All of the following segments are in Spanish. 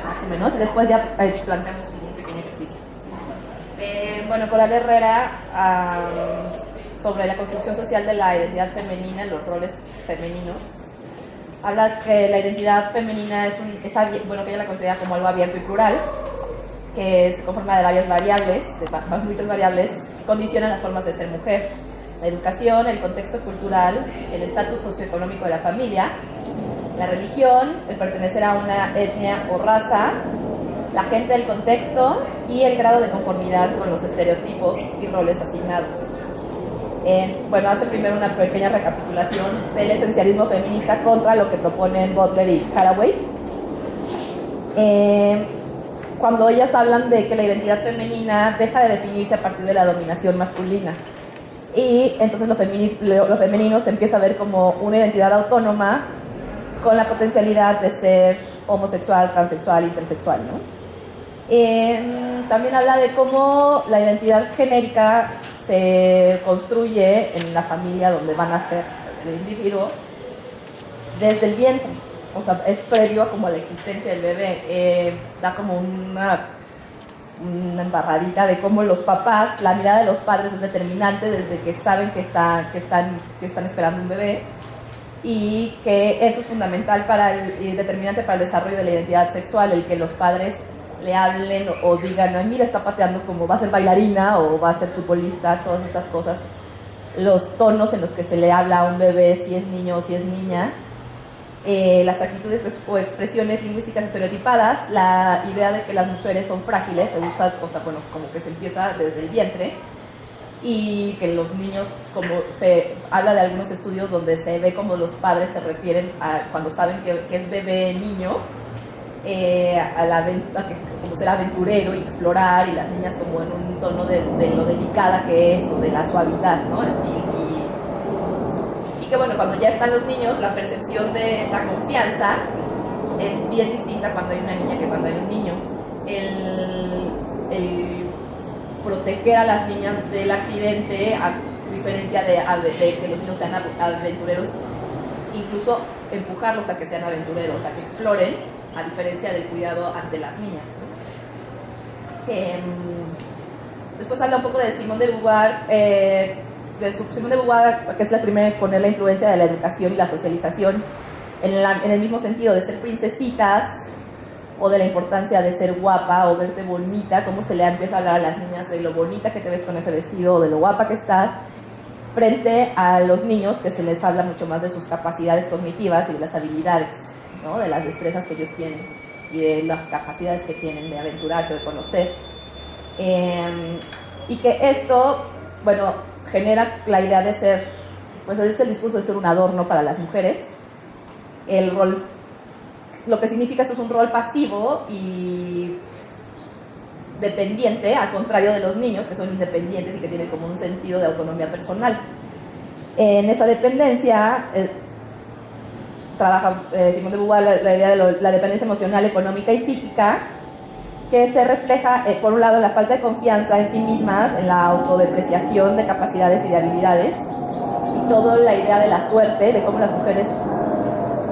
más o menos, y después ya planteamos un pequeño ejercicio. Bueno, Coral Herrera, sobre la construcción social de la identidad femenina, los roles femeninos, habla que la identidad femenina es bueno, que ella la considera como algo abierto y plural, que se conforma de varias variables, de muchas variables que condicionan las formas de ser mujer: la educación, el contexto cultural, el estatus socioeconómico de la familia, la religión, el pertenecer a una etnia o raza, la gente del contexto y el grado de conformidad con los estereotipos y roles asignados. Bueno, hace primero una pequeña recapitulación del esencialismo feminista contra lo que proponen Butler y Haraway. Cuando ellas hablan de que la identidad femenina deja de definirse a partir de la dominación masculina, y entonces lo femenino se empieza a ver como una identidad autónoma con la potencialidad de ser homosexual, transexual, intersexual, ¿no? También habla de cómo la identidad genérica se construye en la familia donde van a ser el individuo desde el vientre, o sea, es previo a como la existencia del bebé. Da como una embarradita de cómo los papás, la mirada de los padres es determinante desde que saben que están esperando un bebé, y que eso es fundamental y determinante para el desarrollo de la identidad sexual, el que los padres le hablen o digan: "Ay, mira, está pateando como va a ser bailarina o va a ser futbolista", todas estas cosas, los tonos en los que se le habla a un bebé, si es niño o si es niña, las actitudes o expresiones lingüísticas estereotipadas, la idea de que las mujeres son frágiles, se usa, o sea, bueno, como que se empieza desde el vientre, y que los niños, como se habla de algunos estudios donde se ve como los padres se refieren a cuando saben que es bebé niño, a que como ser aventurero y explorar, y las niñas como en un tono de lo delicada que es o de la suavidad, ¿no? Y que bueno, cuando ya están los niños, la percepción de la confianza es bien distinta cuando hay una niña que cuando hay un niño. El proteger a las niñas del accidente, a diferencia de que los niños sean aventureros, incluso empujarlos a que sean aventureros, a que exploren, a diferencia del cuidado ante las niñas, ¿no? Después habla un poco de Simone de Beauvoir, Simone de Beauvoir, que es la primera en exponer la influencia de la educación y la socialización en el mismo sentido de ser princesitas, o de la importancia de ser guapa o verte bonita, cómo se le empieza a hablar a las niñas de lo bonita que te ves con ese vestido o de lo guapa que estás, frente a los niños, que se les habla mucho más de sus capacidades cognitivas y de las habilidades, ¿no? De las destrezas que ellos tienen y de las capacidades que tienen de aventurarse, de conocer. Y que esto, bueno, genera la idea de ser, pues es el discurso de ser un adorno para las mujeres. El rol, lo que significa esto, es un rol pasivo y dependiente, al contrario de los niños, que son independientes y que tienen como un sentido de autonomía personal. En esa dependencia trabaja Simone de Beauvoir la idea de la dependencia emocional, económica y psíquica, que se refleja, por un lado, en la falta de confianza en sí mismas, en la autodepreciación de capacidades y de habilidades, y toda la idea de la suerte, de cómo las mujeres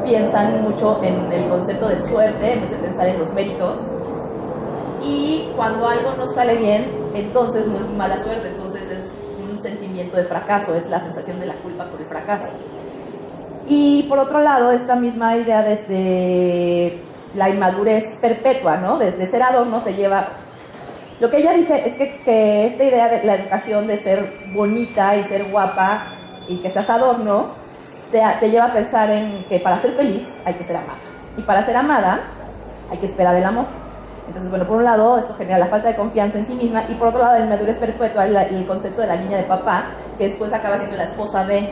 piensan mucho en el concepto de suerte en vez de pensar en los méritos, y cuando algo no sale bien, entonces no es mala suerte, entonces es un sentimiento de fracaso, es la sensación de la culpa por el fracaso. Y por otro lado, esta misma idea desde la inmadurez perpetua, ¿no? Desde ser adorno te lleva... Lo que ella dice es que esta idea de la educación de ser bonita y ser guapa y que seas adorno te lleva a pensar en que para ser feliz hay que ser amada, y para ser amada hay que esperar el amor. Entonces, bueno, por un lado esto genera la falta de confianza en sí misma, y por otro lado, la inmadurez perpetua, el concepto de la niña de papá, que después acaba siendo la esposa de...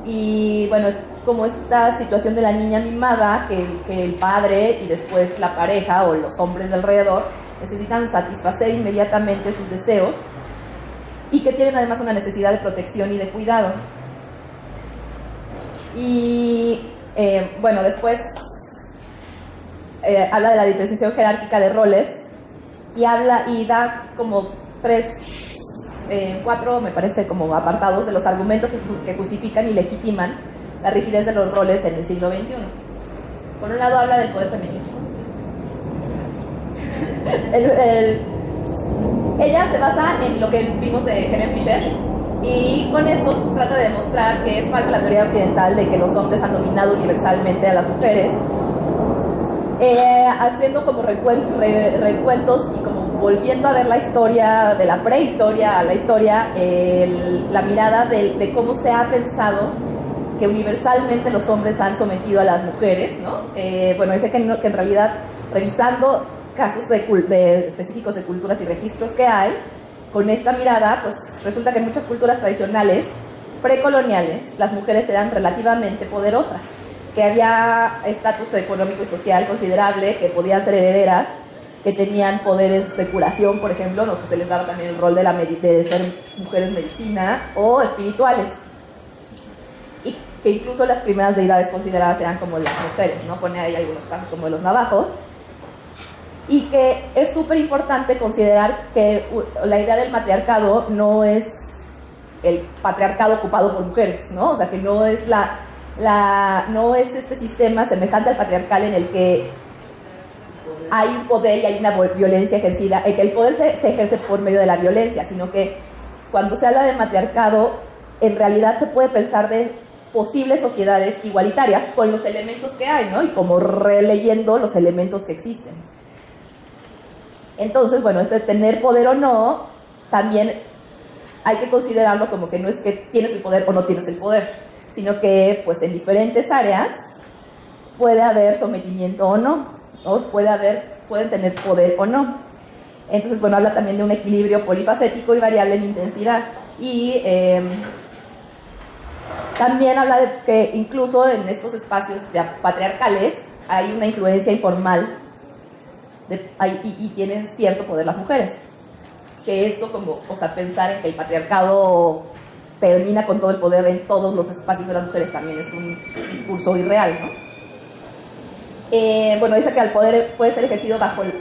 Y bueno, es como esta situación de la niña mimada que el padre y después la pareja o los hombres de alrededor necesitan satisfacer inmediatamente sus deseos, y que tienen además una necesidad de protección y de cuidado. Y bueno, después habla de la diferenciación jerárquica de roles, y da como cuatro, me parece, como apartados de los argumentos que justifican y legitiman la rigidez de los roles en el siglo XXI. Por un lado, habla del poder femenino. Ella se basa en lo que vimos de Helen Fisher y con esto trata de demostrar que es falsa la teoría occidental de que los hombres han dominado universalmente a las mujeres, haciendo como recuentos y como volviendo a ver la historia de la prehistoria a la historia, la mirada de cómo se ha pensado que universalmente los hombres han sometido a las mujeres, ¿no? Bueno, dice que en realidad, revisando casos específicos de culturas y registros que hay, con esta mirada, pues resulta que en muchas culturas tradicionales precoloniales las mujeres eran relativamente poderosas, que había estatus económico y social considerable, que podían ser herederas, que tenían poderes de curación, por ejemplo, ¿no? Pues se les daba también el rol de ser mujeres medicina o espirituales, y que incluso las primeras deidades consideradas eran como las mujeres, ¿no? Pone ahí algunos casos como de los navajos. Y que es súper importante considerar que la idea del matriarcado no es el patriarcado ocupado por mujeres, ¿no? O sea, que no es no es este sistema semejante al patriarcal en el que hay un poder y hay una violencia ejercida, que el poder se ejerce por medio de la violencia, sino que cuando se habla de matriarcado, en realidad se puede pensar de posibles sociedades igualitarias con los elementos que hay, ¿no? Y como releyendo los elementos que existen. Entonces, bueno, tener poder o no, también hay que considerarlo como que no es que tienes el poder o no tienes el poder, sino que pues en diferentes áreas puede haber sometimiento o no, ¿no? Pueden tener poder o no. Entonces, bueno, habla también de un equilibrio polifacético y variable en intensidad. Y también habla de que incluso en estos espacios ya patriarcales hay una influencia informal y tienen cierto poder las mujeres. Que esto como, o sea, pensar en que el patriarcado termina con todo el poder en todos los espacios de las mujeres también es un discurso irreal, ¿no? Bueno, dice que el poder puede ser ejercido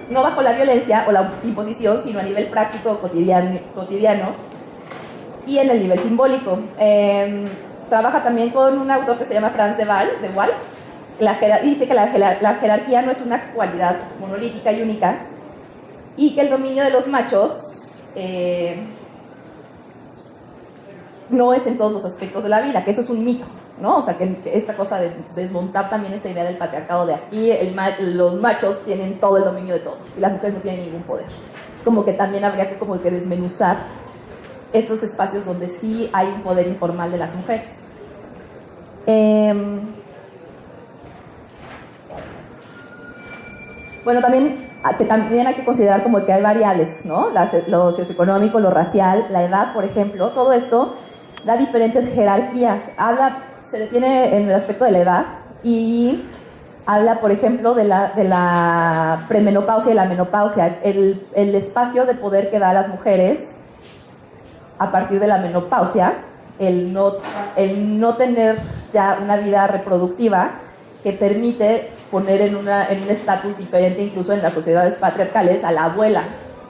no bajo la violencia o la imposición, sino a nivel práctico, cotidiano y en el nivel simbólico. Trabaja también con un autor que se llama Franz de Waal, y dice que la jerarquía no es una cualidad monolítica y única, y que el dominio de los machos no es en todos los aspectos de la vida, que eso es un mito, ¿no? O sea, que esta cosa de desmontar también esta idea del patriarcado de aquí, los machos tienen todo el dominio de todo, y las mujeres no tienen ningún poder. Es como que también habría que como que desmenuzar estos espacios donde sí hay un poder informal de las mujeres. Bueno, también hay que considerar como que hay variables, ¿no? Lo socioeconómico, lo racial, la edad, por ejemplo, todo esto da diferentes jerarquías. Se detiene en el aspecto de la edad y habla, por ejemplo, de la premenopausia y la menopausia, el espacio de poder que da a las mujeres a partir de la menopausia, el no tener ya una vida reproductiva que permite poner en un estatus diferente incluso en las sociedades patriarcales a la abuela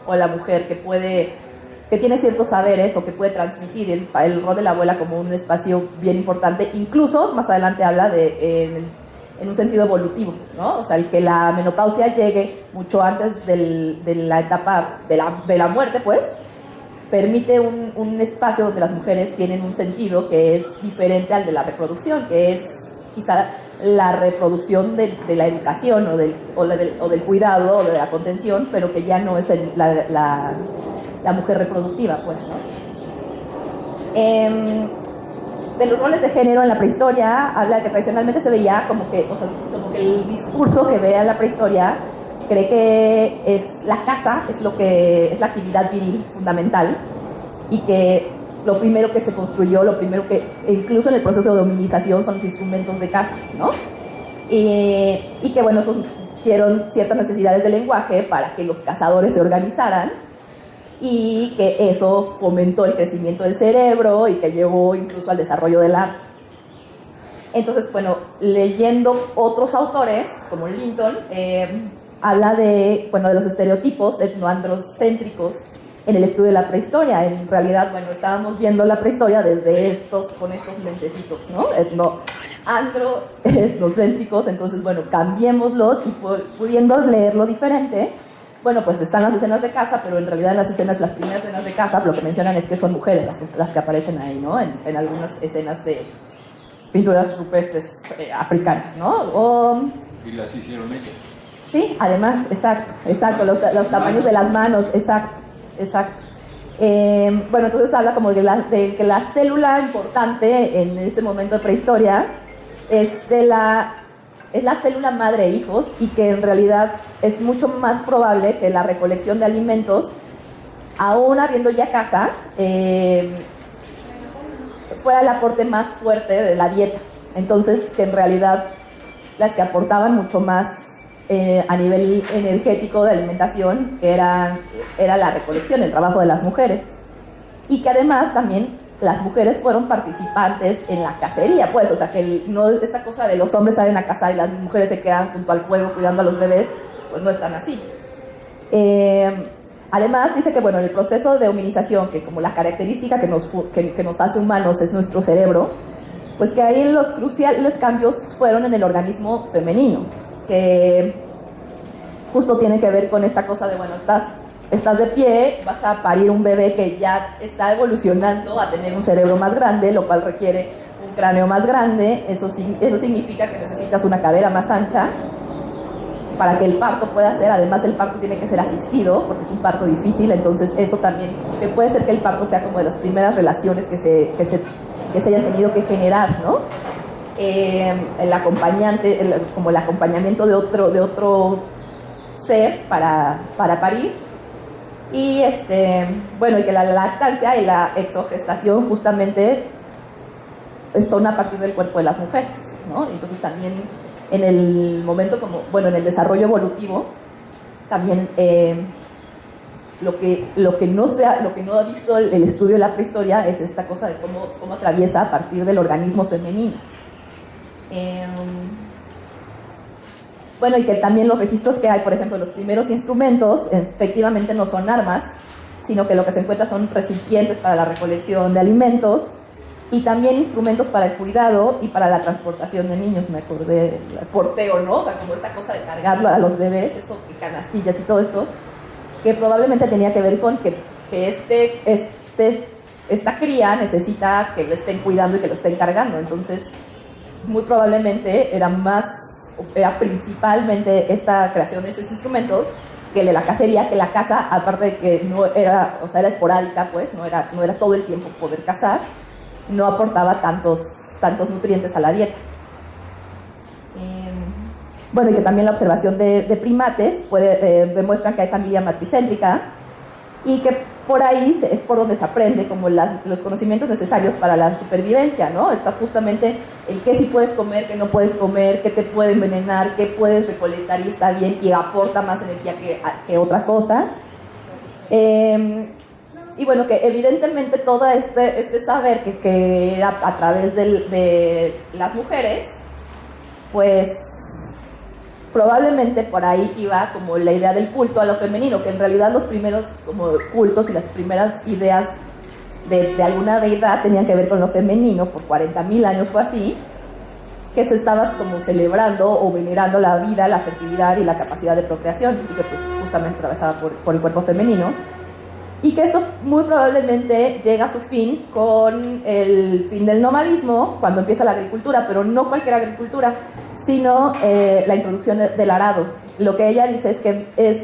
o a la mujer que tiene ciertos saberes o que puede transmitir el rol de la abuela como un espacio bien importante. Incluso más adelante habla en un sentido evolutivo, ¿no? O sea, el que la menopausia llegue mucho antes de la etapa de la muerte, pues, permite un espacio donde las mujeres tienen un sentido que es diferente al de la reproducción, que es quizá la reproducción de la educación o del cuidado o de la contención, pero que ya no es la mujer reproductiva, pues, ¿no? De los roles de género en la prehistoria, habla de que tradicionalmente se veía como que el discurso que vea la prehistoria cree que la casa es la actividad viril fundamental y que lo primero que se construyó, incluso en el proceso de dominización, son los instrumentos de caza, ¿no? Y que, bueno, esos dieron ciertas necesidades de lenguaje para que los cazadores se organizaran y que eso fomentó el crecimiento del cerebro y que llevó incluso al desarrollo del arte. Entonces, bueno, leyendo otros autores, como Linton, habla de los estereotipos etnoandrocéntricos en el estudio de la prehistoria. En realidad, bueno, estábamos viendo la prehistoria con estos lentecitos, ¿no? Etnocéntricos, entonces, bueno, cambiémoslos y pudiendo leerlo diferente, bueno, pues están las escenas de caza, pero en realidad en las primeras escenas de caza, lo que mencionan es que son mujeres las que aparecen ahí, ¿no? En algunas escenas de pinturas rupestres africanas, ¿no? ¿Y las hicieron ellas? Sí, además, exacto, los tamaños de las manos, exacto. Bueno, entonces habla como de que la célula importante en este momento de prehistoria es la célula madre e hijos, y que en realidad es mucho más probable que la recolección de alimentos, aún habiendo ya caza, fuera el aporte más fuerte de la dieta. Entonces, que en realidad las que aportaban mucho más a nivel energético de alimentación era la recolección, el trabajo de las mujeres. Y que además también las mujeres fueron participantes en la cacería, pues, o sea, que no esta cosa de los hombres salen a cazar y las mujeres se quedan junto al fuego cuidando a los bebés, pues no es tan así. Además dice que, bueno, en el proceso de hominización, que como la característica que nos hace humanos es nuestro cerebro, pues que ahí los cruciales cambios fueron en el organismo femenino, que justo tiene que ver con esta cosa de, bueno, estás de pie, vas a parir un bebé que ya está evolucionando a tener un cerebro más grande, lo cual requiere un cráneo más grande. Eso significa que necesitas una cadera más ancha para que el parto pueda ser. Además, el parto tiene que ser asistido porque es un parto difícil, entonces eso también, que puede ser que el parto sea como de las primeras relaciones que se hayan tenido que generar, ¿no? El acompañante, como el acompañamiento de otro ser para parir. Y bueno, y que la lactancia y la exogestación justamente son a partir del cuerpo de las mujeres, ¿no? Entonces también en el momento en el desarrollo evolutivo, también lo que no ha visto el estudio de la prehistoria es esta cosa de cómo atraviesa a partir del organismo femenino. Bueno, y que también los registros que hay, por ejemplo, los primeros instrumentos, efectivamente no son armas, sino que lo que se encuentra son recipientes para la recolección de alimentos y también instrumentos para el cuidado y para la transportación de niños. Me acordé del porteo, ¿no? O sea, como esta cosa de cargarlo a los bebés, eso, y canastillas y todo esto, que probablemente tenía que ver con que esta cría necesita que lo estén cuidando y que lo estén cargando. Entonces, muy probablemente era principalmente esta creación de esos instrumentos que de la cacería, que la caza, aparte de que no era, o sea, era esporádica, pues, no era todo el tiempo poder cazar, no aportaba tantos nutrientes a la dieta. Bueno, y que también la observación de primates demuestra que hay familia matricéntrica y que por ahí es por donde se aprende como los conocimientos necesarios para la supervivencia, ¿no? Está justamente el qué sí puedes comer, qué no puedes comer, qué te puede envenenar, qué puedes recolectar y está bien y aporta más energía que otra cosa. Y bueno, que evidentemente todo este saber que era a través de las mujeres, pues probablemente por ahí iba como la idea del culto a lo femenino, que en realidad los primeros como cultos y las primeras ideas de alguna deidad tenían que ver con lo femenino. Por 40.000 años fue así, que se estaba como celebrando o venerando la vida, la fertilidad y la capacidad de procreación, y que pues justamente atravesaba por el cuerpo femenino. Y que esto muy probablemente llega a su fin con el fin del nomadismo, cuando empieza la agricultura, pero no cualquier agricultura, sino la introducción del arado. Lo que ella dice es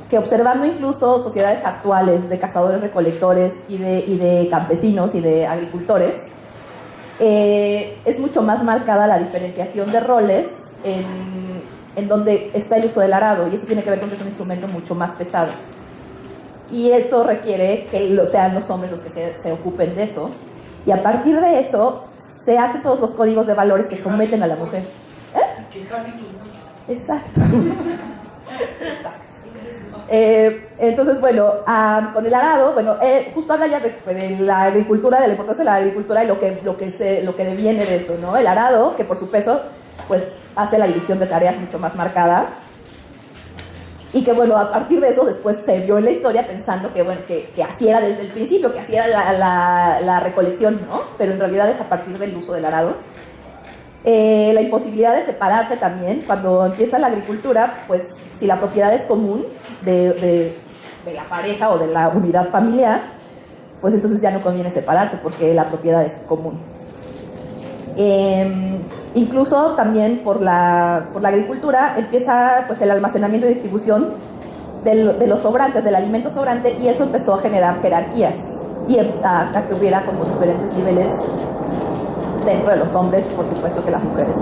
que observando incluso sociedades actuales de cazadores-recolectores y de campesinos y de agricultores, es mucho más marcada la diferenciación de roles en donde está el uso del arado, y eso tiene que ver con que es un instrumento mucho más pesado. Y eso requiere que sean los hombres los que se ocupen de eso. Y a partir de eso, se hacen todos los códigos de valores que someten a la mujer. Exacto. Entonces, bueno, con el arado, bueno, justo habla ya de la agricultura, de la importancia de la agricultura y lo que deviene de eso, ¿no? El arado, que por su peso, pues, hace la división de tareas mucho más marcada. Y que, bueno, a partir de eso después se vio en la historia pensando que, bueno, que así era desde el principio, que así era la recolección, ¿no? Pero en realidad es a partir del uso del arado. La imposibilidad de separarse también, cuando empieza la agricultura, pues si la propiedad es común de la pareja o de la unidad familiar, pues entonces ya no conviene separarse porque la propiedad es común. Incluso también por la agricultura empieza pues el almacenamiento y distribución de los sobrantes, del alimento sobrante, y eso empezó a generar jerarquías y hasta que hubiera como diferentes niveles dentro de los hombres. Por supuesto que las mujeres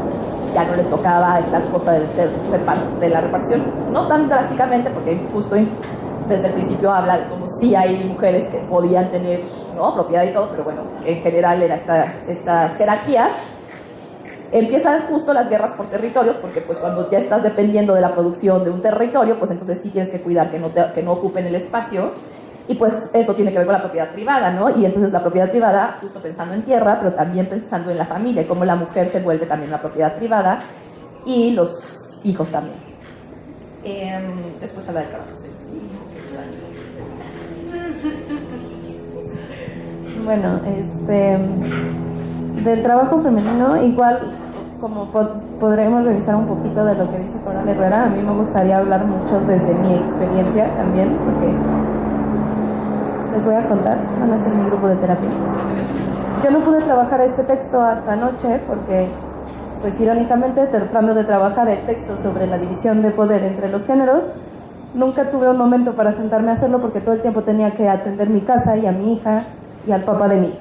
ya no les tocaba esta cosa de ser parte de la repartición, no tan drásticamente, porque justo desde el principio habla como si hay mujeres que podían tener, ¿no?, propiedad y todo, pero bueno, en general era estas jerarquías. Empiezan justo las guerras por territorios, porque pues cuando ya estás dependiendo de la producción de un territorio, pues entonces sí tienes que cuidar que no ocupen el espacio, y pues eso tiene que ver con la propiedad privada, ¿no? Y entonces la propiedad privada, justo pensando en tierra, pero también pensando en la familia, cómo la mujer se vuelve también una propiedad privada, y los hijos también. Después habla del trabajo. Bueno, del trabajo femenino, igual como podremos revisar un poquito de lo que dice Coral Herrera, a mí me gustaría hablar mucho desde mi experiencia también, porque les voy a contar, van a ser mi grupo de terapia. Yo no pude trabajar este texto hasta anoche porque, pues irónicamente, tratando de trabajar el texto sobre la división de poder entre los géneros, nunca tuve un momento para sentarme a hacerlo porque todo el tiempo tenía que atender mi casa y a mi hija y al papá de mi hija.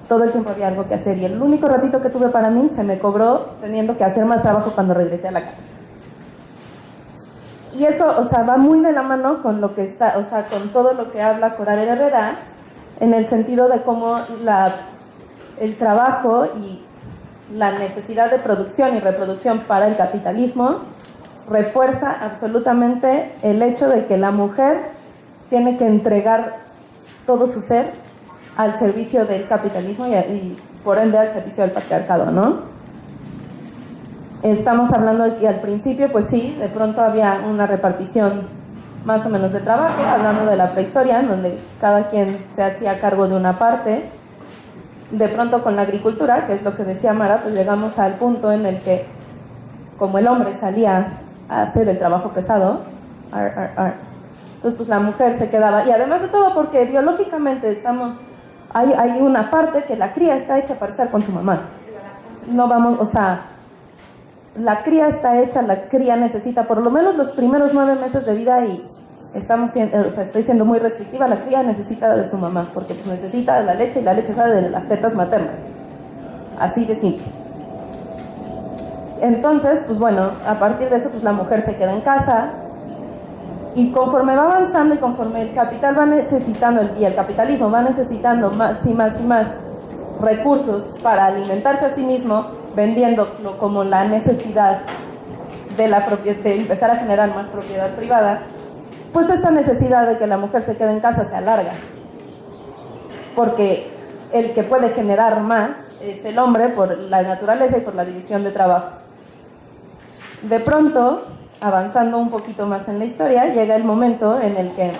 Todo el tiempo había algo que hacer y el único ratito que tuve para mí se me cobró teniendo que hacer más trabajo cuando regresé a la casa. Y eso, o sea, va muy de la mano con lo que está, o sea, con todo lo que habla Coral Herrera, en el sentido de cómo el trabajo y la necesidad de producción y reproducción para el capitalismo refuerza absolutamente el hecho de que la mujer tiene que entregar todo su ser al servicio del capitalismo y por ende al servicio del patriarcado, ¿no? Estamos hablando de que al principio, pues sí, de pronto había una repartición más o menos de trabajo, hablando de la prehistoria, en donde cada quien se hacía cargo de una parte. De pronto con la agricultura, que es lo que decía Mara, pues llegamos al punto en el que, como el hombre salía a hacer el trabajo pesado, entonces pues la mujer se quedaba, y además de todo porque biológicamente hay una parte que la cría está hecha para estar con su mamá. No vamos, o sea, la cría está hecha, la cría necesita por lo menos los primeros 9 meses de vida, y estoy siendo muy restrictiva, la cría necesita de su mamá, porque pues necesita de la leche, y la leche sale de las tetas maternas, así de simple. Entonces, pues bueno, a partir de eso, pues la mujer se queda en casa, y conforme va avanzando y conforme el capital va necesitando, y el capitalismo va necesitando más y más y más recursos para alimentarse a sí mismo, vendiéndolo como la necesidad de empezar a generar más propiedad privada, pues esta necesidad de que la mujer se quede en casa se alarga, porque el que puede generar más es el hombre por la naturaleza y por la división de trabajo. De pronto, avanzando un poquito más en la historia, llega el momento en el que,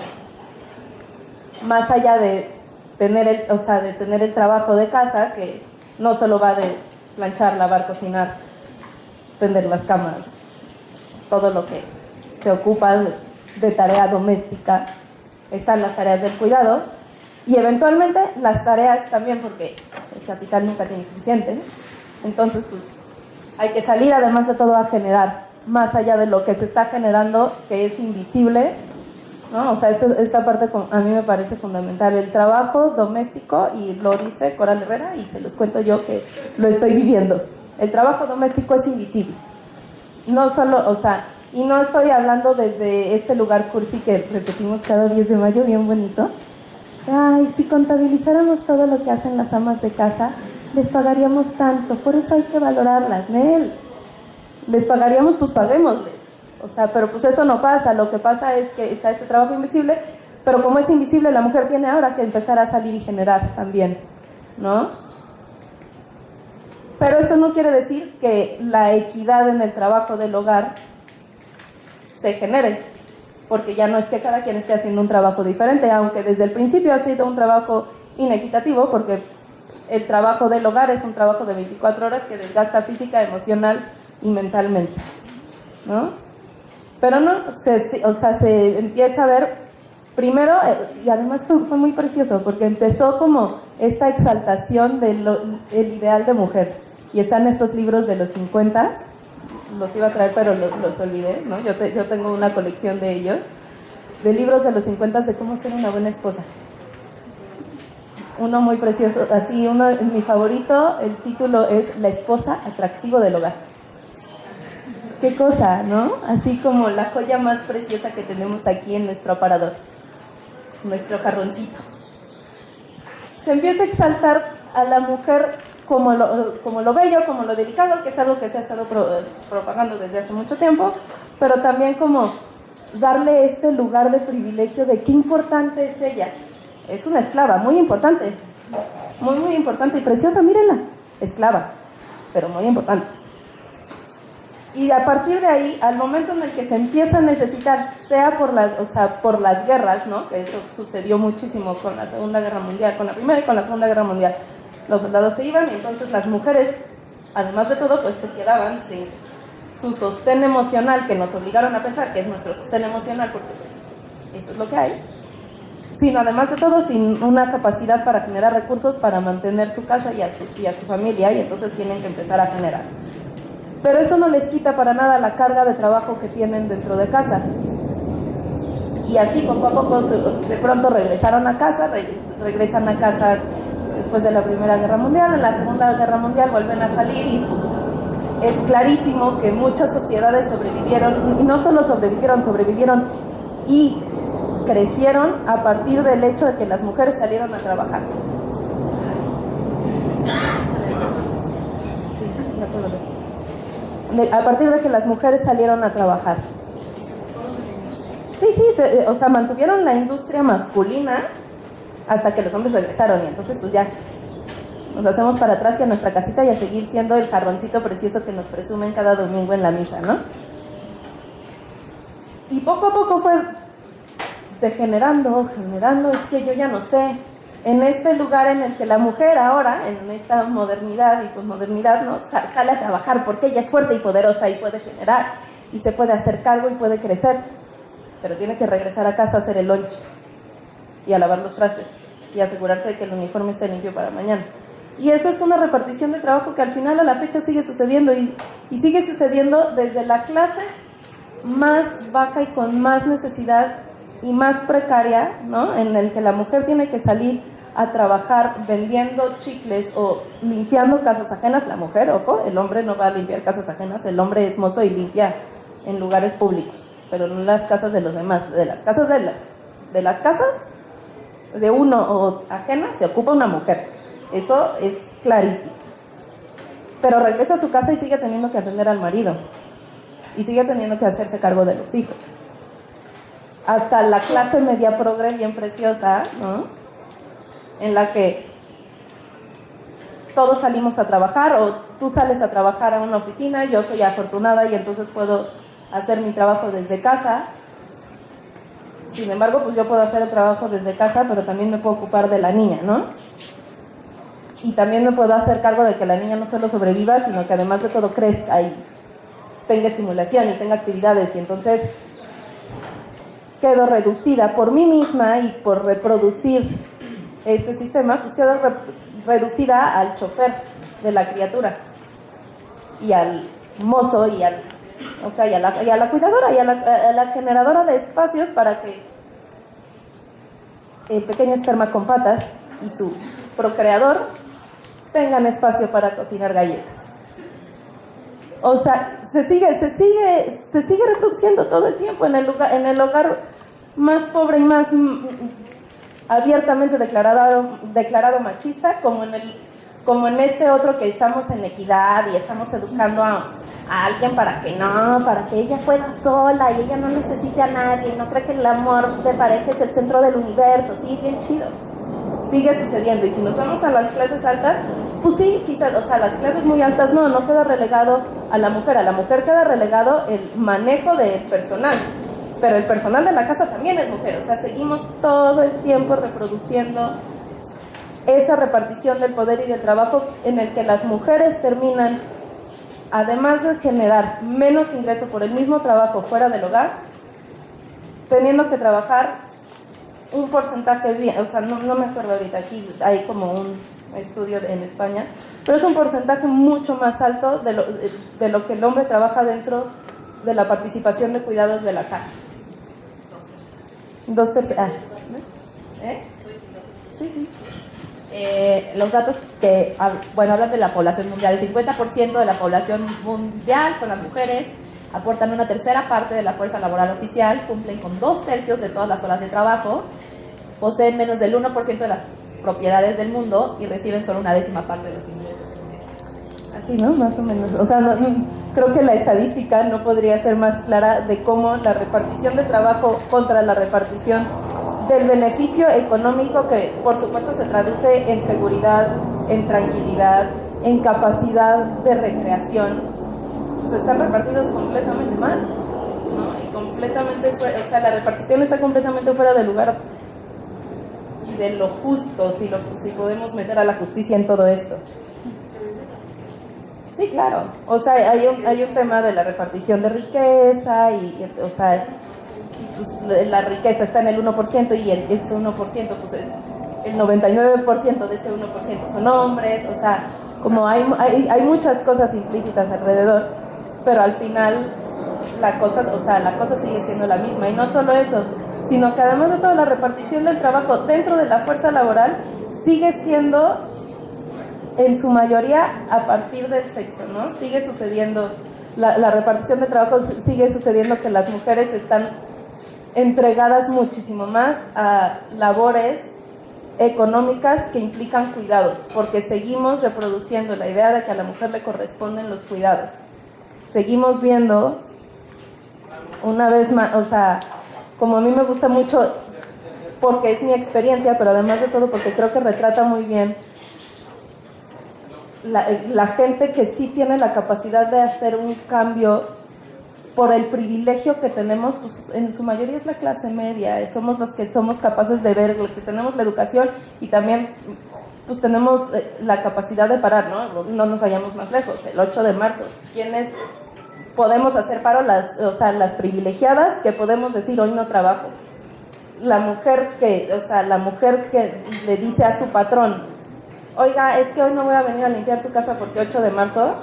más allá de tener el trabajo de casa, que no solo va de planchar, lavar, cocinar, tender las camas, todo lo que se ocupa de tarea doméstica, están las tareas del cuidado y eventualmente las tareas también, porque el capital nunca tiene suficiente. Entonces pues hay que salir además de todo a generar, más allá de lo que se está generando, que es invisible, ¿no? O sea, esta parte a mí me parece fundamental, el trabajo doméstico, y lo dice Coral Herrera y se los cuento yo que lo estoy viviendo. El trabajo doméstico es invisible, no solo, o sea, y no estoy hablando desde este lugar cursi que repetimos cada 10 de mayo, bien bonito. Ay, si contabilizáramos todo lo que hacen las amas de casa, les pagaríamos tanto, por eso hay que valorarlas, Nel. Les pagaríamos, pues paguémosles. O sea, pero pues eso no pasa. Lo que pasa es que está este trabajo invisible, pero como es invisible, la mujer tiene ahora que empezar a salir y generar también, ¿no? Pero eso no quiere decir que la equidad en el trabajo del hogar se genere, porque ya no es que cada quien esté haciendo un trabajo diferente, aunque desde el principio ha sido un trabajo inequitativo, porque el trabajo del hogar es un trabajo de 24 horas que desgasta física, emocional y mentalmente, ¿no? Pero no, se empieza a ver primero, y además fue muy precioso, porque empezó como esta exaltación del ideal de mujer, y están estos libros de los 50, los iba a traer pero los olvidé, ¿no? Yo tengo una colección de ellos, de libros de los 50 de cómo ser una buena esposa. Uno muy precioso, así, mi favorito, el título es La esposa atractivo del hogar. Qué cosa, ¿no? Así como la joya más preciosa que tenemos aquí en nuestro aparador, nuestro jarroncito. Se empieza a exaltar a la mujer como lo bello, como lo delicado, que es algo que se ha estado propagando desde hace mucho tiempo, pero también como darle este lugar de privilegio de qué importante es ella. Es una esclava, muy importante, muy importante y preciosa, mírenla, esclava, pero muy importante. Y a partir de ahí, al momento en el que se empieza a necesitar, sea por las guerras, ¿no? Que eso sucedió muchísimo con la Segunda Guerra Mundial, con la Primera y con la Segunda Guerra Mundial. Los soldados se iban y entonces las mujeres, además de todo, pues se quedaban sin su sostén emocional, que nos obligaron a pensar que es nuestro sostén emocional, porque pues eso es lo que hay, sino además de todo, sin una capacidad para generar recursos para mantener su casa y a su familia, y entonces tienen que empezar a generar. Pero eso no les quita para nada la carga de trabajo que tienen dentro de casa. Y así poco a poco de pronto regresaron a casa, regresan a casa después de la Primera Guerra Mundial. En la Segunda Guerra Mundial vuelven a salir y es clarísimo que muchas sociedades sobrevivieron, y no solo sobrevivieron y crecieron a partir del hecho de que las mujeres salieron a trabajar. Sí, ya puedo ver. A partir de que las mujeres salieron a trabajar. Sí, mantuvieron la industria masculina hasta que los hombres regresaron, y entonces pues ya nos hacemos para atrás y a nuestra casita y a seguir siendo el jarroncito precioso que nos presumen cada domingo en la misa, ¿no? Y poco a poco fue degenerando, es que yo ya no sé, en este lugar en el que la mujer ahora, en esta modernidad y posmodernidad, ¿no? Sale a trabajar porque ella es fuerte y poderosa y puede generar, y se puede hacer cargo y puede crecer, pero tiene que regresar a casa a hacer el lunch y a lavar los trastes y asegurarse de que el uniforme esté limpio para mañana. Y esa es una repartición de trabajo que al final a la fecha sigue sucediendo, y sigue sucediendo desde la clase más baja y con más necesidad y más precaria, ¿no? En el que la mujer tiene que salir a trabajar vendiendo chicles o limpiando casas ajenas. La mujer, ojo, el hombre no va a limpiar casas ajenas, el hombre es mozo y limpia en lugares públicos, pero no en las casas de los demás. De las casas de uno o ajenas se ocupa una mujer, eso es clarísimo. Pero regresa a su casa y sigue teniendo que atender al marido y sigue teniendo que hacerse cargo de los hijos. Hasta la clase media progre bien preciosa, ¿no? En la que todos salimos a trabajar, o tú sales a trabajar a una oficina, yo soy afortunada y entonces puedo hacer mi trabajo desde casa. Sin embargo, pues yo puedo hacer el trabajo desde casa, pero también me puedo ocupar de la niña, ¿no? Y también me puedo hacer cargo de que la niña no solo sobreviva, sino que además de todo crezca y tenga estimulación y tenga actividades, y entonces quedo reducida por mí misma y por reproducir este sistema, pues quedo reducida al chofer de la criatura y al mozo y a la cuidadora y a la generadora de espacios para que el pequeño esperma con patas y su procreador tengan espacio para cocinar galletas. O sea, se sigue reproduciendo todo el tiempo en el hogar más pobre y más abiertamente declarado machista, como en este otro que estamos en equidad y estamos educando a alguien para que ella pueda sola y ella no necesite a nadie y no cree que el amor de pareja es el centro del universo. Sí, bien chido. Sigue sucediendo. Y si nos vamos a las clases altas, pues sí, quizás, las clases muy altas no queda relegado a la mujer queda relegado el manejo del personal, pero el personal de la casa también es mujer. O sea, seguimos todo el tiempo reproduciendo esa repartición del poder y del trabajo en el que las mujeres terminan, además de generar menos ingreso por el mismo trabajo fuera del hogar, teniendo que trabajar un porcentaje bien, o sea, no me acuerdo ahorita, aquí hay como un estudio en España, pero es un porcentaje mucho más alto de lo que el hombre trabaja dentro de la participación de cuidados de la casa. 2/3. Sí. Los datos que, bueno, hablan de la población mundial. El 50% de la población mundial son las mujeres, aportan una tercera parte de la fuerza laboral oficial, cumplen con 2/3 de todas las horas de trabajo, poseen menos del 1% de las propiedades del mundo y reciben solo una décima parte de los ingresos. Así, ¿no? Más o menos. O sea, creo que la estadística no podría ser más clara de cómo la repartición de trabajo contra la repartición del beneficio económico, que por supuesto se traduce en seguridad, en tranquilidad, en capacidad de recreación, pues están repartidos completamente mal, ¿no? Y completamente fuera, o sea, la repartición está completamente fuera de lugar y de lo justo, si podemos meter a la justicia en todo esto. Sí, claro. O sea, hay un tema de la repartición de riqueza y o sea, pues, la riqueza está en el 1% y ese 1% pues es el 99% de ese 1% son hombres, o sea, como hay muchas cosas implícitas alrededor, pero al final la cosa sigue siendo la misma. Y no solo eso, sino que además de toda la repartición del trabajo dentro de la fuerza laboral sigue siendo en su mayoría a partir del sexo, ¿no? Sigue sucediendo, la repartición de trabajo sigue sucediendo que las mujeres están entregadas muchísimo más a labores económicas que implican cuidados, porque seguimos reproduciendo la idea de que a la mujer le corresponden los cuidados. Seguimos viendo, una vez más, o sea, como a mí me gusta mucho, porque es mi experiencia, pero además de todo porque creo que retrata muy bien la gente que sí tiene la capacidad de hacer un cambio por el privilegio que tenemos, pues en su mayoría es la clase media, somos los que somos capaces de ver, los que tenemos la educación y también pues tenemos la capacidad de parar, ¿no? No nos vayamos más lejos, el 8 de marzo, ¿quiénes podemos hacer paro? Las privilegiadas que podemos decir hoy no trabajo. La mujer que le dice a su patrón, oiga, es que hoy no voy a venir a limpiar su casa porque 8 de marzo,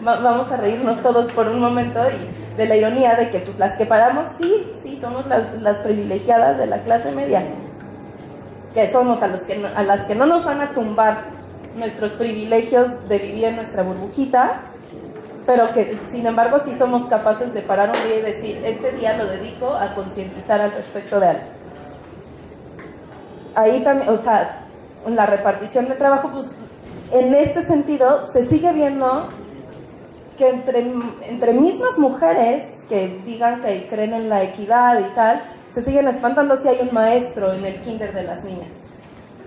vamos a reírnos todos por un momento y de la ironía de que pues las que paramos, sí, somos las privilegiadas de la clase media, que somos a las que no nos van a tumbar nuestros privilegios de vivir en nuestra burbujita, pero que sin embargo sí somos capaces de parar un día y decir, este día lo dedico a concientizar al respecto de algo. Ahí también, o sea, la repartición de trabajo, pues en este sentido se sigue viendo que entre mismas mujeres que digan que creen en la equidad y tal, se siguen espantando si hay un maestro en el kinder de las niñas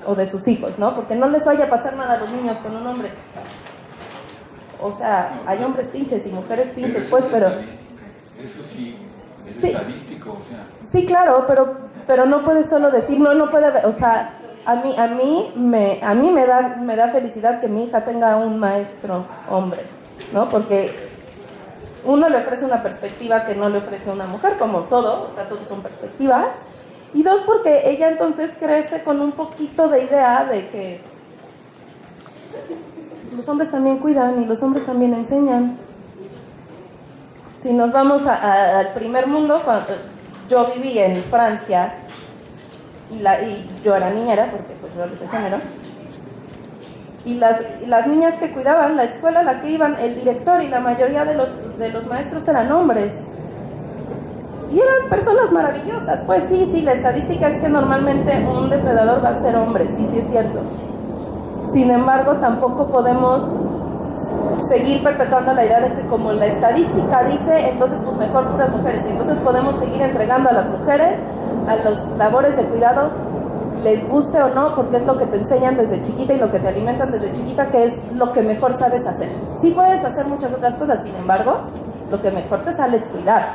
o de sus hijos, ¿no? Porque no les vaya a pasar nada a los niños con un hombre. O sea, hay hombres pinches y mujeres pinches, pero... Eso sí, es sí, estadístico, o sea... Sí, claro, pero no puedes solo decir, no puede haber, o sea... A mí me da felicidad que mi hija tenga un maestro hombre, ¿no? Porque uno le ofrece una perspectiva que no le ofrece una mujer, como todo, o sea, todos son perspectivas. Y dos, porque ella entonces crece con un poquito de idea de que los hombres también cuidan y los hombres también enseñan. Si nos vamos al primer mundo, cuando yo viví en Francia, y yo era niñera, porque pues roles de género, y las niñas que cuidaban, la escuela a la que iban, el director y la mayoría de los maestros eran hombres, y eran personas maravillosas. Pues sí, la estadística es que normalmente un depredador va a ser hombre, sí es cierto. Sin embargo, tampoco podemos seguir perpetuando la idea de que como la estadística dice, entonces pues mejor puras mujeres, y entonces podemos seguir entregando a las mujeres a las labores de cuidado, les guste o no, porque es lo que te enseñan desde chiquita y lo que te alimentan desde chiquita, que es lo que mejor sabes hacer. Sí puedes hacer muchas otras cosas, sin embargo, lo que mejor te sale es cuidar.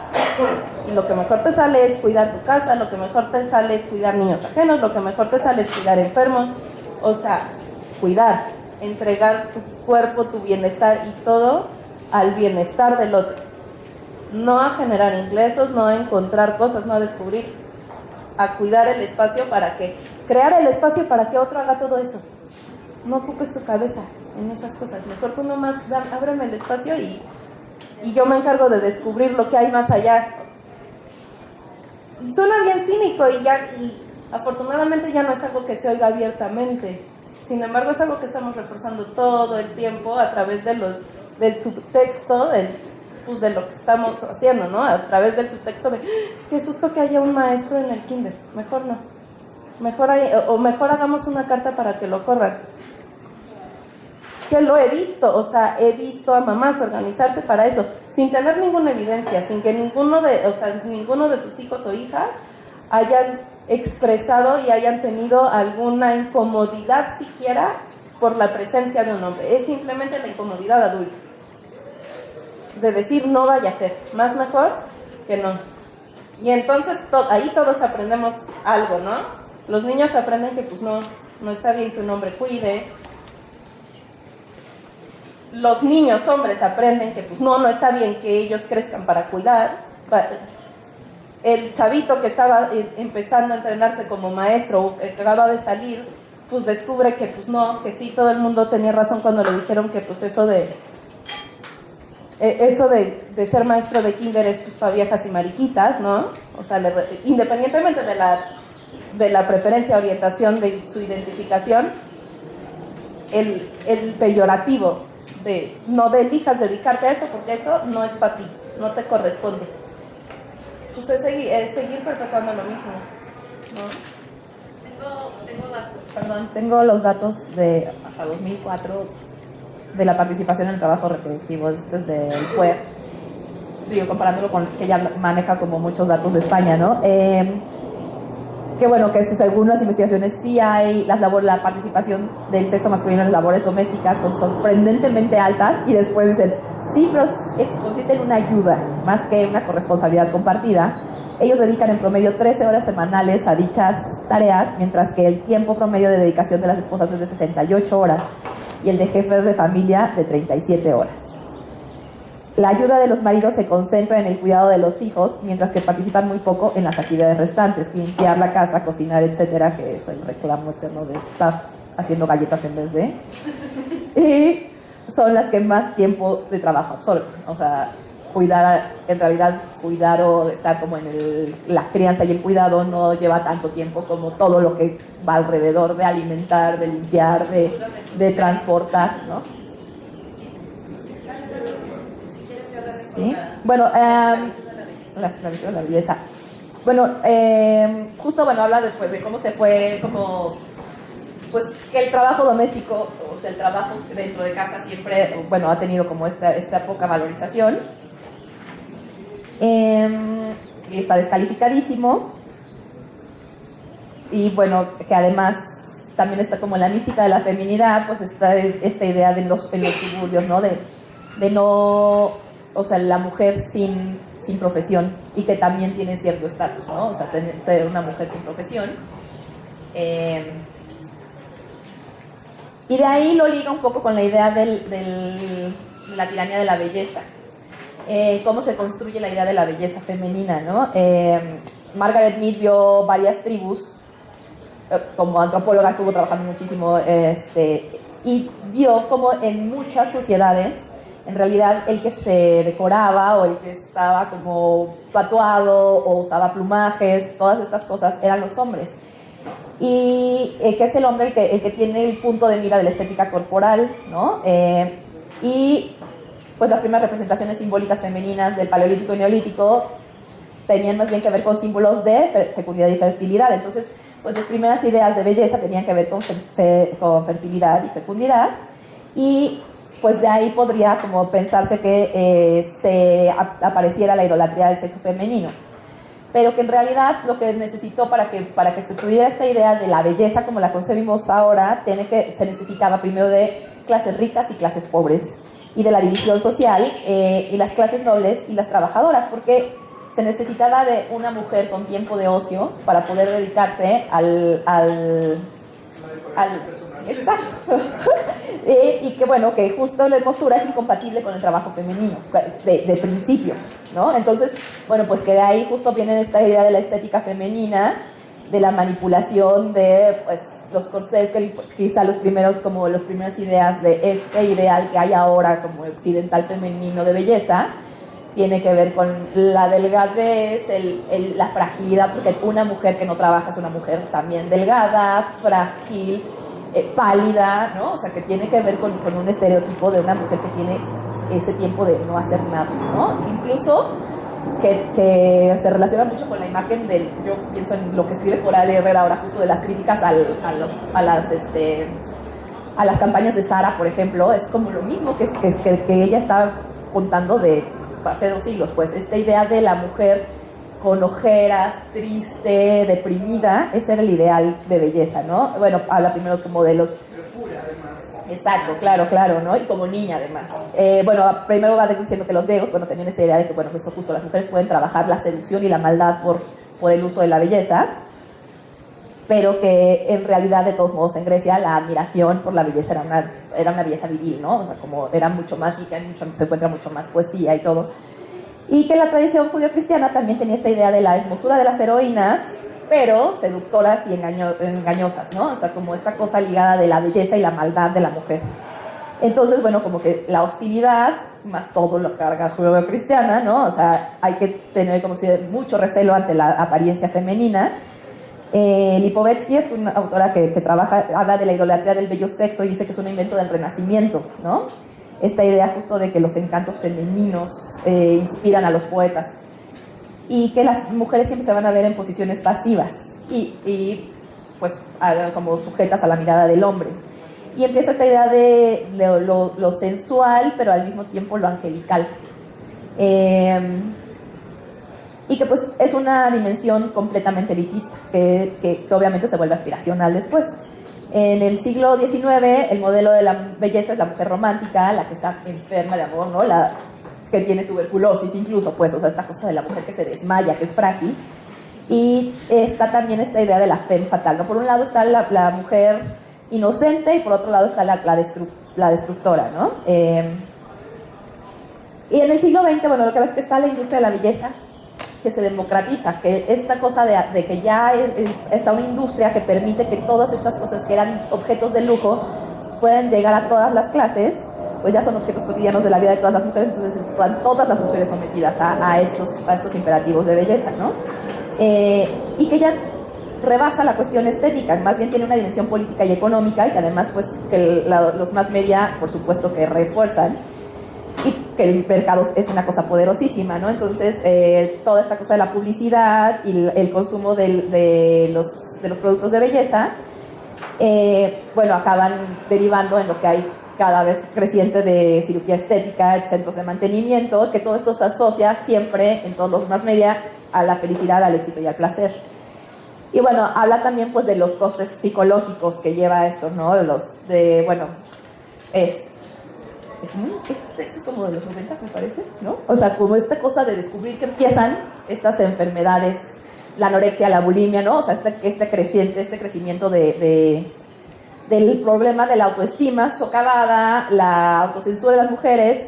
Y lo que mejor te sale es cuidar tu casa, lo que mejor te sale es cuidar niños ajenos, lo que mejor te sale es cuidar enfermos. O sea, cuidar, entregar tu cuerpo, tu bienestar y todo al bienestar del otro. No a generar ingresos, no a encontrar cosas, no a descubrir, a cuidar el espacio para que, crear el espacio para que otro haga todo eso. No ocupes tu cabeza en esas cosas, mejor tú nomás ábreme el espacio y yo me encargo de descubrir lo que hay más allá. Y suena bien cínico y afortunadamente ya no es algo que se oiga abiertamente. Sin embargo, es algo que estamos reforzando todo el tiempo a través de del subtexto, pues de lo que estamos haciendo, ¿no? A través del subtexto de qué susto que haya un maestro en el kinder. Mejor no. Mejor hagamos una carta para que lo corran. Que lo he visto, o sea, he visto a mamás organizarse para eso, sin tener ninguna evidencia, sin que ninguno de sus hijos o hijas hayan expresado y hayan tenido alguna incomodidad siquiera por la presencia de un hombre. Es simplemente la incomodidad adulta. De decir, no vaya a ser, más mejor que no. Y entonces ahí todos aprendemos algo, ¿no? Los niños aprenden que pues no está bien que un hombre cuide. Los niños hombres aprenden que pues no está bien que ellos crezcan para cuidar. El chavito que estaba empezando a entrenarse como maestro o que acaba de salir, pues descubre que pues no, que sí, todo el mundo tenía razón cuando le dijeron que pues eso de ser maestro de kinder es pues para viejas y mariquitas, ¿no? O sea, independientemente de la preferencia, orientación, de su identificación, el peyorativo de no elijas dedicarte a eso porque eso no es para ti, no te corresponde. Pues es seguir perpetuando lo mismo, ¿no? Tengo los datos de hasta 2004 de la participación en el trabajo reprodutivo desde el juez, digo, comparándolo con que ya maneja como muchos datos de España, ¿no? Que bueno, que según las investigaciones sí hay la participación del sexo masculino en las labores domésticas son sorprendentemente altas, y después dicen, sí, pero consiste en una ayuda, más que una corresponsabilidad compartida. Ellos dedican en promedio 13 horas semanales a dichas tareas, mientras que el tiempo promedio de dedicación de las esposas es de 68 horas y el de jefes de familia de 37 horas. La ayuda de los maridos se concentra en el cuidado de los hijos, mientras que participan muy poco en las actividades restantes, limpiar la casa, cocinar, etcétera, que es el reclamo eterno de estar haciendo galletas en vez de. Y son las que más tiempo de trabajo absorben. O sea, cuidar o estar como en la crianza y el cuidado no lleva tanto tiempo como todo lo que va alrededor de alimentar, de limpiar, de transportar, ¿no? ¿Sí? Bueno, la belleza. Bueno, justo habla después de cómo se fue, pues que el trabajo doméstico, o sea, el trabajo dentro de casa siempre, ha tenido como esta poca valorización. Y está descalificadísimo. Y que además también está como la mística de la feminidad, pues está esta idea en los suburbios, ¿no? De no. O sea, la mujer sin profesión, y que también tiene cierto estatus, ¿no? O sea, ser una mujer sin profesión. Y de ahí lo liga un poco con la idea de la tiranía de la belleza. Cómo se construye la idea de la belleza femenina, ¿no? Margaret Mead vio varias tribus, como antropóloga estuvo trabajando muchísimo, y vio como en muchas sociedades, en realidad el que se decoraba o el que estaba como tatuado o usaba plumajes, todas estas cosas, eran los hombres. Y que es el hombre el que tiene el punto de mira de la estética corporal, ¿no? Y pues las primeras representaciones simbólicas femeninas del Paleolítico y Neolítico tenían más bien que ver con símbolos de fecundidad y fertilidad. Entonces, pues las primeras ideas de belleza tenían que ver con fertilidad y fecundidad, y pues de ahí podría como pensarse que apareciera la idolatría del sexo femenino, pero que en realidad lo que necesitó para que se tuviera esta idea de la belleza como la concebimos ahora, se necesitaba primero de clases ricas y clases pobres, y de la división social, y las clases nobles y las trabajadoras, porque se necesitaba de una mujer con tiempo de ocio para poder dedicarse al exacto. Y que bueno, que justo la hermosura es incompatible con el trabajo femenino, de principio, ¿no? Entonces, bueno, pues que de ahí justo viene esta idea de la estética femenina, de la manipulación de, pues, los corsés, que quizá los primeras ideas de este ideal que hay ahora como occidental femenino de belleza, tiene que ver con la delgadez, la fragilidad, porque una mujer que no trabaja es una mujer también delgada, frágil, pálida, ¿no? O sea, que tiene que ver con un estereotipo de una mujer que tiene ese tiempo de no hacer nada, ¿no? Incluso que se relaciona mucho con la imagen del, yo pienso en lo que escribe Coral Herrera ahora justo de las críticas a las campañas de Zara, por ejemplo, es como lo mismo que ella está contando de hace 2 siglos, pues esta idea de la mujer con ojeras, triste, deprimida, ese era el ideal de belleza, ¿no? Bueno, habla primero como de los... Exacto, claro, ¿no? Y como niña, además. Bueno, primero va diciendo que los griegos, bueno, tenían esta idea de que, bueno, pues justo las mujeres pueden trabajar la seducción y la maldad por el uso de la belleza, pero que en realidad, de todos modos, en Grecia, la admiración por la belleza era una belleza viril, ¿no? O sea, como era mucho más, y que se encuentra mucho más poesía y todo. Y que la tradición judío-cristiana también tenía esta idea de la hermosura de las heroínas, pero seductoras y engañosas, ¿no? O sea, como esta cosa ligada de la belleza y la maldad de la mujer. Entonces, bueno, como que la hostilidad, más todo lo que carga judío-cristiana, ¿no? O sea, hay que tener como si mucho recelo ante la apariencia femenina. Lipovetsky es una autora que habla de la idolatría del bello sexo y dice que es un invento del Renacimiento, ¿no? Esta idea justo de que los encantos femeninos inspiran a los poetas y que las mujeres siempre se van a ver en posiciones pasivas y pues como sujetas a la mirada del hombre. Y empieza esta idea de lo sensual, pero al mismo tiempo lo angelical. Y que pues es una dimensión completamente elitista, que obviamente se vuelve aspiracional después. En el siglo XIX, el modelo de la belleza es la mujer romántica, la que está enferma de amor, ¿no? La que tiene tuberculosis incluso, pues, o sea, esta cosa de la mujer que se desmaya, que es frágil. Y está también esta idea de la femme fatale, ¿no? Por un lado está la mujer inocente y por otro lado está la destructora, ¿no? Y en el siglo XX, bueno, lo que ves es que está la industria de la belleza, que se democratiza, que esta cosa de que ya está una industria que permite que todas estas cosas que eran objetos de lujo puedan llegar a todas las clases, pues ya son objetos cotidianos de la vida de todas las mujeres, entonces están todas las mujeres sometidas a estos imperativos de belleza, ¿no? Y que ya rebasa la cuestión estética, más bien tiene una dimensión política y económica, y que además pues que los mass media, por supuesto, que refuerzan, y que el mercado es una cosa poderosísima, ¿no? Entonces, toda esta cosa de la publicidad y el consumo de los productos de belleza, bueno, acaban derivando en lo que hay cada vez creciente de cirugía estética, centros de mantenimiento, que todo esto se asocia siempre en todos los mass media a la felicidad, al éxito y al placer. Y bueno, habla también pues de los costes psicológicos que lleva esto, ¿no? Es como de los 90, me parece, ¿no? O sea, como esta cosa de descubrir que empiezan estas enfermedades, la anorexia, la bulimia, ¿no? O sea, este crecimiento del problema de la autoestima socavada, la autocensura de las mujeres,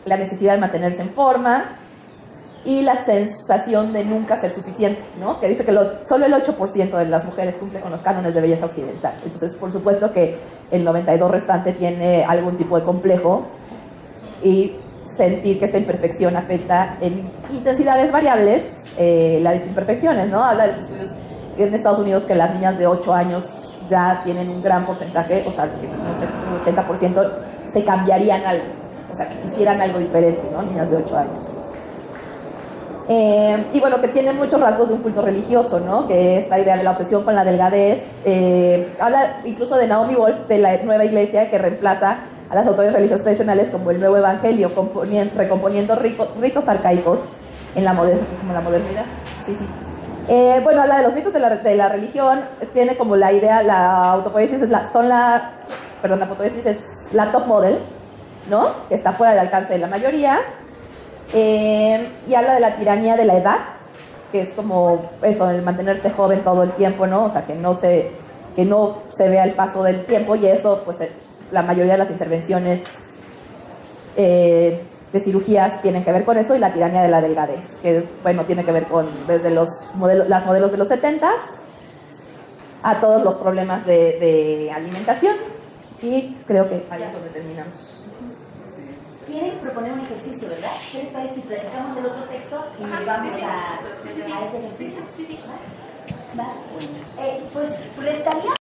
la necesidad de mantenerse en forma y la sensación de nunca ser suficiente, ¿no? Que dice que solo el 8% de las mujeres cumple con los cánones de belleza occidental. Entonces, por supuesto que el 92% restante tiene algún tipo de complejo y sentir que esta imperfección afecta en intensidades variables las imperfecciones, ¿no? Habla de los estudios en Estados Unidos que las niñas de 8 años ya tienen un gran porcentaje, o sea, no sé, un 80% se cambiarían algo, o sea, que hicieran algo diferente, ¿no? Niñas de 8 años. Y bueno, que tiene muchos rasgos de un culto religioso, ¿no? Que esta idea de la obsesión con la delgadez, habla incluso de Naomi Wolf, de la nueva iglesia que reemplaza a las autoridades religiosas tradicionales como el nuevo evangelio, recomponiendo ritos arcaicos en la modernidad. Sí. Bueno, habla de los mitos de la religión, tiene como la idea, la autopoiesis es la top model, ¿no? Que está fuera del alcance de la mayoría. Y habla de la tiranía de la edad, que es como eso, el mantenerte joven todo el tiempo, ¿no? O sea, que no se vea el paso del tiempo, y eso, pues la mayoría de las intervenciones de cirugías tienen que ver con eso, y la tiranía de la delgadez, que bueno, tiene que ver con desde las modelos de los 70s a todos los problemas de alimentación. Y creo que ahí es donde terminamos. Quieren proponer un ejercicio, ¿verdad? ¿Qué les parece si platicamos del otro texto y vamos a ese ejercicio? ¿Va? Bueno. Pues restaría